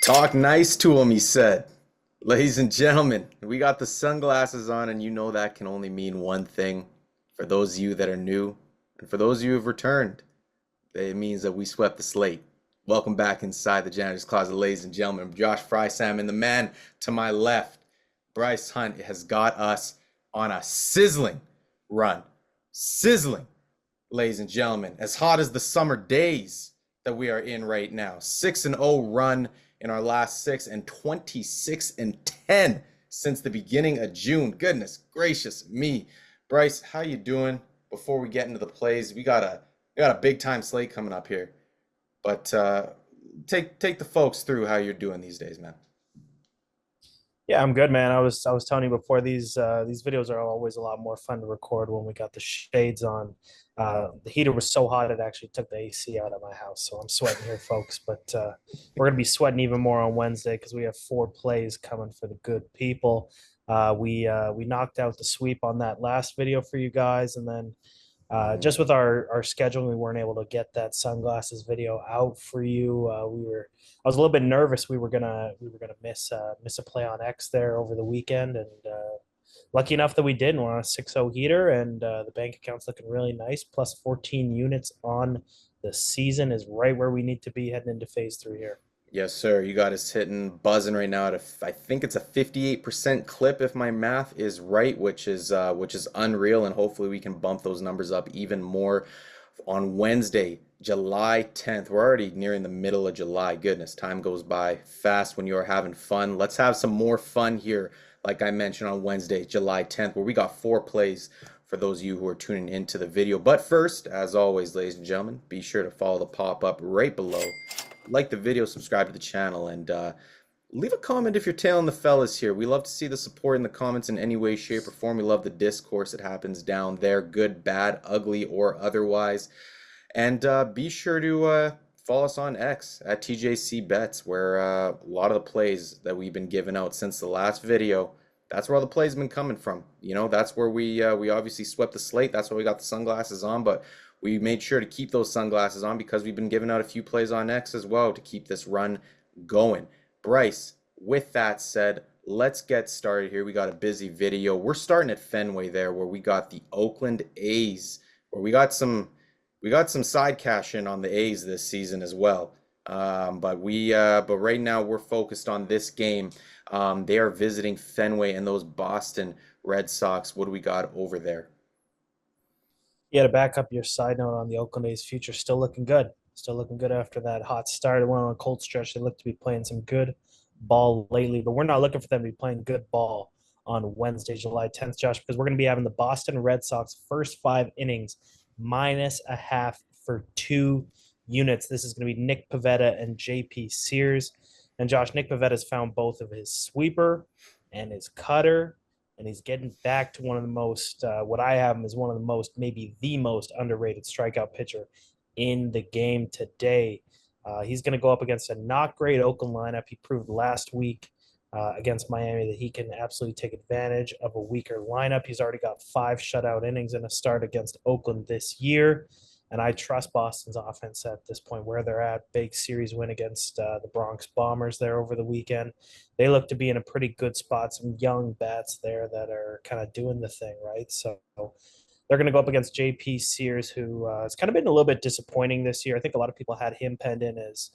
Talk nice to him, he said. Ladies and gentlemen, we got the sunglasses on, and you know that can only mean one thing. For those of you that are new, and for those of you who have returned, it means that we swept the slate. Welcome back inside the janitor's closet, ladies and gentlemen. I'm Josh Frey-Sam, and the man to my left, Bryce Hunt, has got us on a sizzling run. Sizzling, ladies and gentlemen. As hot as the summer days that we are in right now. 6-0 run in our last six and 26-10 since the beginning of June. Goodness gracious me. Bryce, how you doing? Before we get into the plays, we got a big time slate coming up here. But take the folks through how you're doing these days, man. Yeah, I'm good, man. I was telling you before these videos are always a lot more fun to record when we got the shades on. The heater was so hot it actually took the AC out of my house, so I'm sweating here, folks. But we're gonna be sweating even more on Wednesday because we have 4 plays coming for the good people. We knocked out the sweep on that last video for you guys, and then just with our schedule, we weren't able to get that sunglasses video out for you. I was a little bit nervous we were gonna miss a play on X there over the weekend, and lucky enough that we didn't. We're on a 6-0 heater, and the bank account's looking really nice. Plus 14 units on the season is right where we need to be heading into phase 3 here. Yes, sir. You got us hitting buzzing right now at I think it's a 58% clip if my math is right, which is unreal, and hopefully we can bump those numbers up even more on Wednesday, July 10th. We're already nearing the middle of July. Goodness, time goes by fast when you're having fun. Let's have some more fun here, like I mentioned on Wednesday, July 10th, where we got 4 plays for those of you who are tuning into the video. But first, as always, ladies and gentlemen, be sure to follow the pop-up right below, like the video, subscribe to the channel, and leave a comment if you're tailing the fellas here. We love to see the support in the comments in any way, shape, or form. We love the discourse that happens down there, good, bad, ugly, or otherwise. And be sure to follow us on X at TJC Bets, where a lot of the plays that we've been giving out since the last video, that's where all the plays have been coming from. You know, that's where we obviously swept the slate. That's why we got the sunglasses on, but we made sure to keep those sunglasses on because we've been giving out a few plays on X as well to keep this run going. Bryce, with that said, let's get started here. We got a busy video. We're starting at Fenway there, where we got the Oakland A's, where we got some side cash in on the A's this season as well. But right now we're focused on this game. They are visiting Fenway and those Boston Red Sox. What do we got over there? Yeah, to back up your side note on the Oakland A's future, still looking good. Still looking good after that hot start. They went on a cold stretch. They look to be playing some good ball lately, but we're not looking for them to be playing good ball on Wednesday, July 10th, Josh, because we're going to be having the Boston Red Sox first 5 innings minus a half for 2 units. This is going to be Nick Pivetta and JP Sears. And Josh, Nick Pivetta has found both of his sweeper and his cutter, and he's getting back to one of the most, what I have him as one of the most, maybe the most underrated strikeout pitcher in the game today. He's going to go up against a not great Oakland lineup. He proved last week against Miami that he can absolutely take advantage of a weaker lineup. He's already got 5 shutout innings in a start against Oakland this year. And I trust Boston's offense at this point where they're at. Big series win against the Bronx Bombers there over the weekend. They look to be in a pretty good spot. Some young bats there that are kind of doing the thing, right? So they're going to go up against JP Sears, who has kind of been a little bit disappointing this year. I think a lot of people had him penned in as,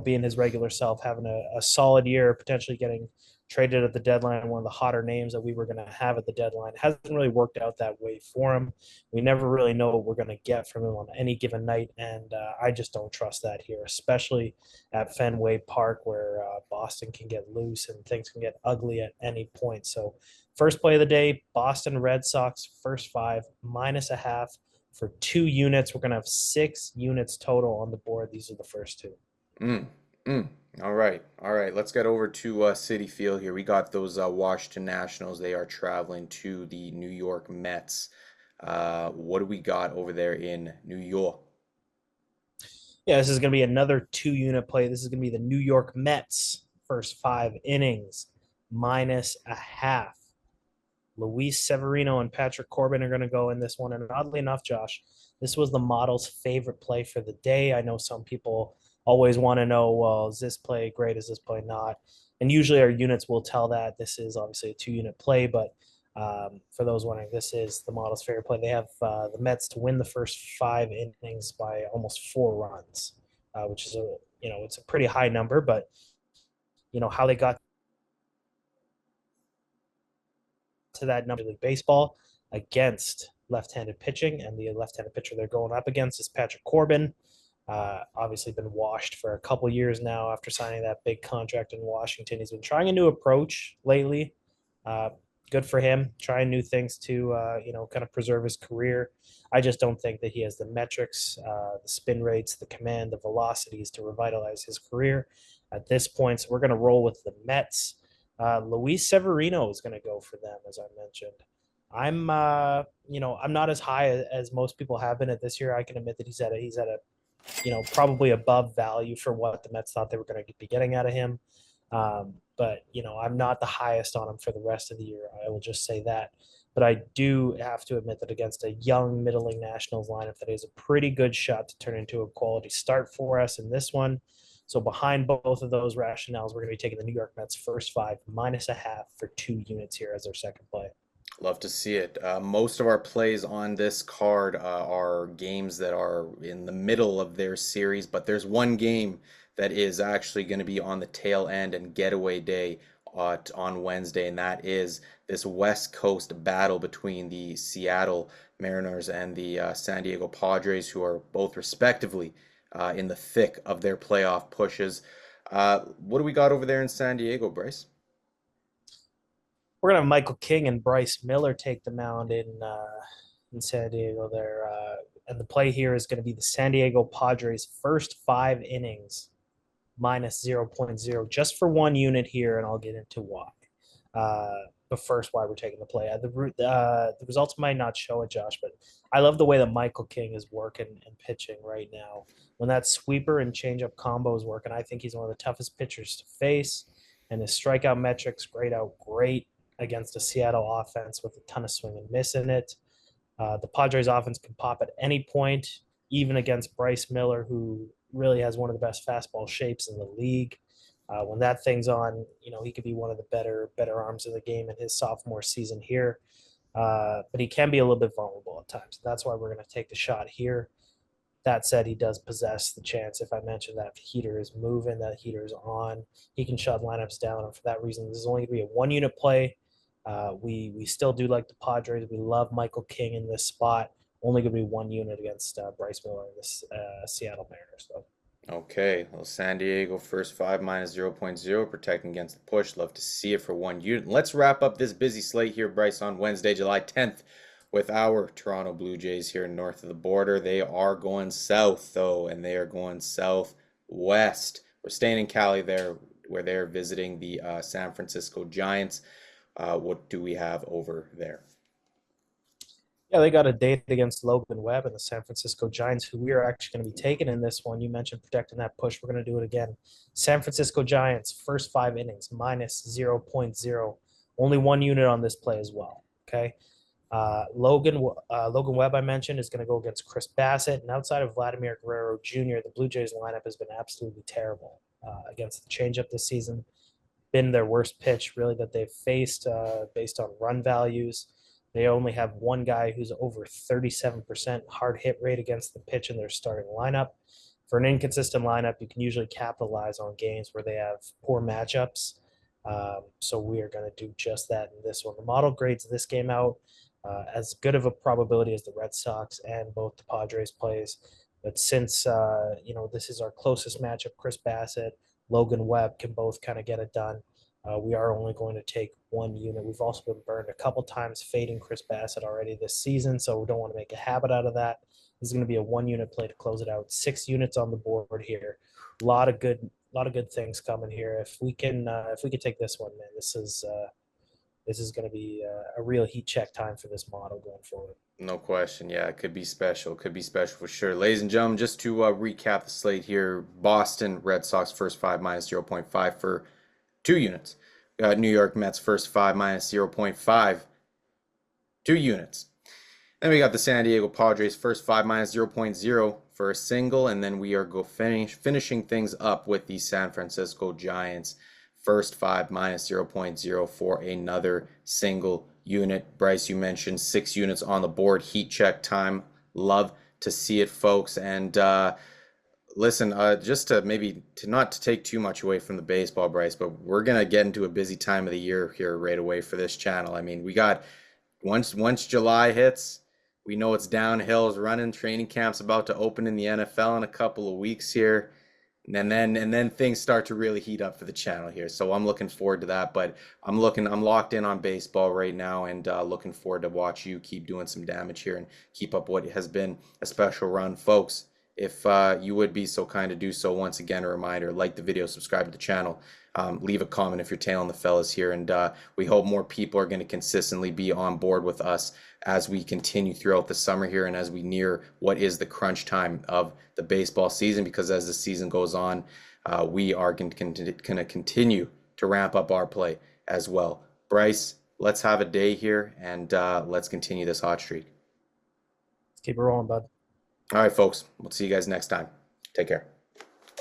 being his regular self, having a solid year, potentially getting traded at the deadline, one of the hotter names that we were going to have at the deadline. Hasn't really worked out that way for him. We never really know what we're going to get from him on any given night, and I just don't trust that here, especially at Fenway Park where Boston can get loose and things can get ugly at any point. So first play of the day, Boston Red Sox, first 5, minus a half for 2 units. We're going to have 6 units total on the board. These are the first 2. Mm, mm. All right, all right. Let's get over to Citi Field here. We got those Washington Nationals. They are traveling to the New York Mets. What do we got over there in New York? Yeah, this is going to be another 2 unit play. This is going to be the New York Mets, first 5 innings, minus a half. Luis Severino and Patrick Corbin are going to go in this one. And oddly enough, Josh, this was the model's favorite play for the day. I know some people always want to know, well, is this play great? Is this play not? And usually our units will tell that this is obviously a 2 unit play, but for those wondering, this is the model's favorite play. They have the Mets to win the first 5 innings by almost 4 runs, which is it's a pretty high number, but how they got to that number in League Baseball against left-handed pitching, and the left-handed pitcher they're going up against is Patrick Corbin. Obviously been washed for a couple years now after signing that big contract in Washington. He's been trying a new approach lately. Good for him, trying new things to kind of preserve his career. I just don't think that he has the metrics, the spin rates, the command, the velocities to revitalize his career at this point. So we're going to roll with the Mets. Luis Severino is going to go for them, as I mentioned. I'm not as high as most people have been at this year. I can admit that he's at a probably above value for what the Mets thought they were going to be getting out of him. But I'm not the highest on him for the rest of the year. I will just say that. But I do have to admit that against a young middling Nationals lineup, that is a pretty good shot to turn into a quality start for us in this one. So behind both of those rationales, we're going to be taking the New York Mets first 5 -0.5 for 2 units here as their second play. Love to see it. Most of our plays on this card are games that are in the middle of their series, but there's one game that is actually going to be on the tail end and getaway day on Wednesday, and that is this West Coast battle between the Seattle Mariners and the San Diego Padres, who are both respectively in the thick of their playoff pushes. What do we got over there in San Diego, Bryce? We're gonna have Michael King and Bryce Miller take the mound in San Diego there, and the play here is going to be the San Diego Padres' first 5 innings -0.0, just for 1 unit here, and I'll get into why. But first, why we're taking the play. The results might not show it, Josh, but I love the way that Michael King is working and pitching right now. When that sweeper and changeup combo is working, I think he's one of the toughest pitchers to face, and his strikeout metrics grade out great against a Seattle offense with a ton of swing and miss in it. The Padres offense can pop at any point, even against Bryce Miller, who really has one of the best fastball shapes in the league. When that thing's on, he could be one of the better arms of the game in his sophomore season here. But he can be a little bit vulnerable at times. That's why we're going to take the shot here. That said, he does possess the chance, if I mentioned that heater is moving, that heater is on, he can shut lineups down. And for that reason, this is only going to be a 1 unit play. We still do like the Padres. We love Michael King in this spot. Only going to be 1 unit against Bryce Miller and the Seattle Mariners, though. Okay, well, San Diego first 5 -0.0, protecting against the push. Love to see it for 1 unit. Let's wrap up this busy slate here, Bryce, on Wednesday, July 10th, with our Toronto Blue Jays here north of the border. They are going south, though, and they are going southwest. We're staying in Cali there, where they're visiting the San Francisco Giants. What do we have over there? Yeah, they got a date against Logan Webb and the San Francisco Giants, who we are actually going to be taking in this one. You mentioned protecting that push. We're going to do it again. San Francisco Giants, first 5 innings, -0.0. Only 1 unit on this play as well. Okay. Logan Webb, I mentioned, is going to go against Chris Bassett. And outside of Vladimir Guerrero Jr., the Blue Jays lineup has been absolutely terrible against the changeup this season. Been their worst pitch, really, that they've faced based on run values. They only have one guy who's over 37% hard hit rate against the pitch in their starting lineup. For an inconsistent lineup, you can usually capitalize on games where they have poor matchups. So we are going to do just that in this one. The model grades this game out as good of a probability as the Red Sox and both the Padres plays. But since this is our closest matchup, Chris Bassett, Logan Webb can both kind of get it done. We are only going to take 1 unit. We've also been burned a couple times fading Chris Bassett already this season, so we don't want to make a habit out of that. This is going to be a 1 unit play to close it out. 6 units on the board here. A lot of good things coming here. If we can take this one, man, this is going to be a real heat check time for this model going forward. No question. Yeah, it could be special. Could be special for sure. Ladies and gentlemen, just to recap the slate here, Boston Red Sox first 5 -0.5 for 2 units. We got New York Mets first 5 -0.5, 2 units. Then we got the San Diego Padres first 5 -0.0 for a single, and then we are finishing things up with the San Francisco Giants. First five minus 0.0 for another single unit. Bryce, you mentioned 6 units on the board. Heat check time. Love to see it, folks. And listen, just to maybe to not to take too much away from the baseball, Bryce, but we're gonna get into a busy time of the year here right away for this channel. I mean, we got once July hits, we know it's downhill, it's running. Training camp's about to open in the NFL in a couple of weeks here. And then things start to really heat up for the channel here. So I'm looking forward to that. But I'm locked in on baseball right now, and looking forward to watch you keep doing some damage here and keep up what has been a special run, folks. If you would be so kind to do so, once again, a reminder: like the video, subscribe to the channel, leave a comment if you're tailing the fellas here, and we hope more people are going to consistently be on board with us as we continue throughout the summer here and as we near what is the crunch time of the baseball season, because as the season goes on, we are going to continue to ramp up our play as well. Bryce, let's have a day here, and let's continue this hot streak. Let's keep it rolling, bud. All right, folks, we'll see you guys next time. Take care.